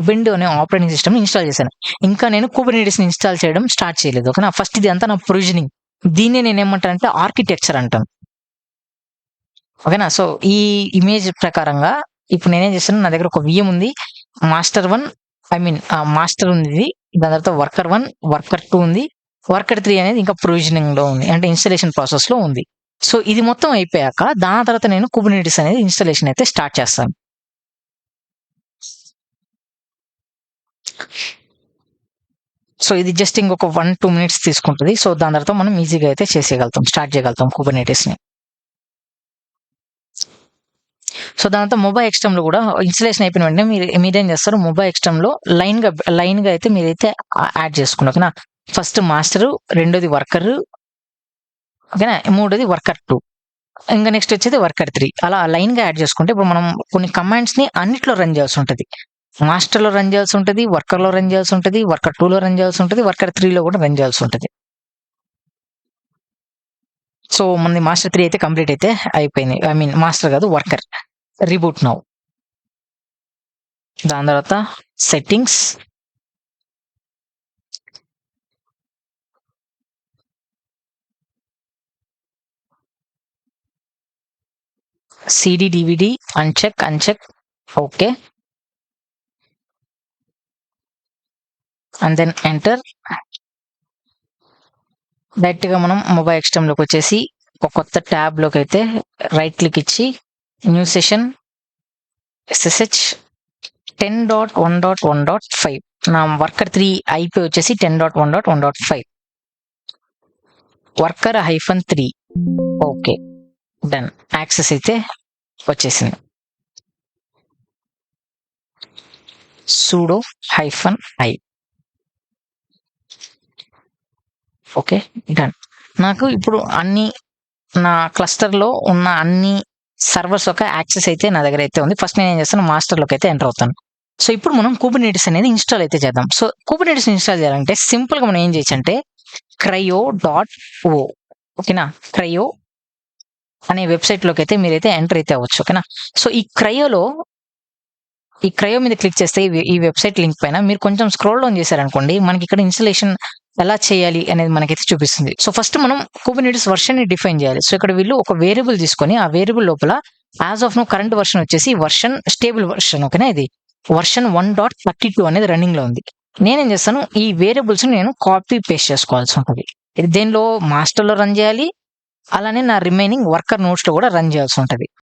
Window అనే operating system install చేశాను. ఇంకా నేను కుబర్నెటిస్‌ని ఇన్‌స్టాల్ చేయడం స్టార్ట్ చేయలేదు. ఓకేనా? ఫస్ట్ ఇది అంతా నా ప్రొవిజనింగ్. దీన్నే నేనేమంటానంటే ఆర్కిటెక్చర్ అంటాను. ఓకేనా? సో, ఈ ఇమేజ్ ప్రకారంగా ఇప్పుడు నేనేం చేశాను, నా దగ్గర ఒక VM ఉంది. మాస్టర్ 1 మాస్టర్ ఉంది ఇది. దాని తర్వాత వర్కర్ 1, వర్కర్ 2 ఉంది. వర్కర్ 3 అనేది ఇంకా ప్రొవిజనింగ్‌లో ఉంది. అంటే ఇన్‌స్టాలేషన్ ప్రాసెస్‌లో ఉంది. సో, ఇది మొత్తం అయిపోయాక దాని తర్వాత నేను కుబర్నెటిస్ అనేది ఇన్‌స్టాలేషన్ అయితే స్టార్ట్ చేస్తాను. సో, ఇది జస్ట్ ఇంకొక 1, 2 మినిట్స్ తీసుకుంటది. సో, దాని తర్వాత మనం ఈజీగా అయితే చేసేయగలుగుతాం. స్టార్ట్ చేయగలుగుతాం కుబర్నెటిస్‌ని. సో, దాని తర్వాత మొబైల్ ఎక్స్‌టర్మ్‌లో కూడా ఇన్‌స్టాలేషన్ అయిపోయిన వెంటనే మీరేం చేస్తారు, మొబైల్ ఎక్స్‌టర్మ్‌లో లైన్‌గా అయితే మీరైతే యాడ్ చేసుకోండి. ఓకేనా? ఫస్ట్ మాస్టరు, రెండోది వర్కరు, ఓకేనా? మూడోది వర్కర్ 2. ఇంక నెక్స్ట్ వచ్చేది వర్కర్ 3. అలా లైన్‌గా యాడ్ చేసుకుంటే ఇప్పుడు మనం కొన్ని కమాండ్స్‌ని అన్నిట్లో రన్ చేయాల్సి ఉంటది. మాస్టర్‌లో రన్ చేయాల్సి ఉంటది, వర్కర్‌లో రన్ చేయాల్సి ఉంటది, వర్కర్ 2లో రన్ చేయాల్సి ఉంటది, వర్కర్ 3లో కూడా రన్ చేయాల్సి ఉంటది. సో, మనది మాస్టర్ 3 అయితే కంప్లీట్ అయితే అయిపోయింది. మాస్టర్ కాదు వర్కర్. Reboot now. దాని తర్వాత settings. CD, DVD uncheck. Okay. And then enter. డైరెక్ట్‌గా మనం మొబైల్ ఎక్స్‌టర్మ్‌లోకి వచ్చేసి ఒక కొత్త ట్యాబ్‌లోకి అయితే రైట్ క్లిక్ ఇచ్చి న్యూ సెషన్ SSH 10.1.1.5. నా వర్కర్ 3 IP వచ్చేసి 10.1.1.5. వర్కర్ -3. ఓకే. డన్. యాక్సెస్ అయితే వచ్చేసింది. sudo -i. ఓకే. డన్. నాకు ఇప్పుడు నా క్లస్టర్‌లో ఉన్న అన్ని సర్వర్స్ యొక్క యాక్సెస్ అయితే నా దగ్గర అయితే ఉంది. ఫస్ట్ నేనేం చేస్తాను, మాస్టర్‌లోకి అయితే ఎంటర్ అవుతాను. సో, ఇప్పుడు మనం కుబర్నెటిస్ అనేది ఇన్‌స్టాల్ అయితే చేద్దాం. సో, కుబర్నెటిస్ ఇన్‌స్టాల్ చేయాలంటే సింపుల్‌గా మనం ఏం చేయొచ్చంటే cryo.o. ఓకేనా? క్రయో అనే వెబ్‌సైట్‌లోకి అయితే మీరైతే ఎంటర్ అయితే అవ్వచ్చు. ఓకేనా? సో, ఈ క్రయో మీద క్లిక్ చేస్తే ఈ వెబ్‌సైట్ లింక్ పైన మీరు కొంచెం స్క్రోల్ డౌన్ చేశారనుకోండి, మనకి ఇక్కడ ఇన్‌స్టాలేషన్ ఎలా చేయాలి అనేది మనకైతే చూపిస్తుంది. సో, ఫస్ట్ మనం కుబర్నెటిస్ వెర్షన్‌ని డిఫైన్ చేయాలి. సో, ఇక్కడ వీళ్ళు ఒక వేరియబుల్ తీసుకొని ఆ వేరియబుల్ లోపల as of now current version వచ్చేసి స్టేబుల్ వెర్షన్. ఓకేనా? ఇది వెర్షన్ 1.32 అనేది రన్నింగ్‌లో ఉంది. నేనేం చేస్తాను, ఈ వేరియబుల్స్‌ని నేను కాపీ పేస్ట్ చేసుకోవాల్సి ఉంటది. ఇది దేనిలో మాస్టర్‌లో రన్ చేయాలి. అలానే నా రిమైనింగ్ వర్కర్ నోడ్స్‌లో కూడా రన్ చేయాల్సి ఉంటది.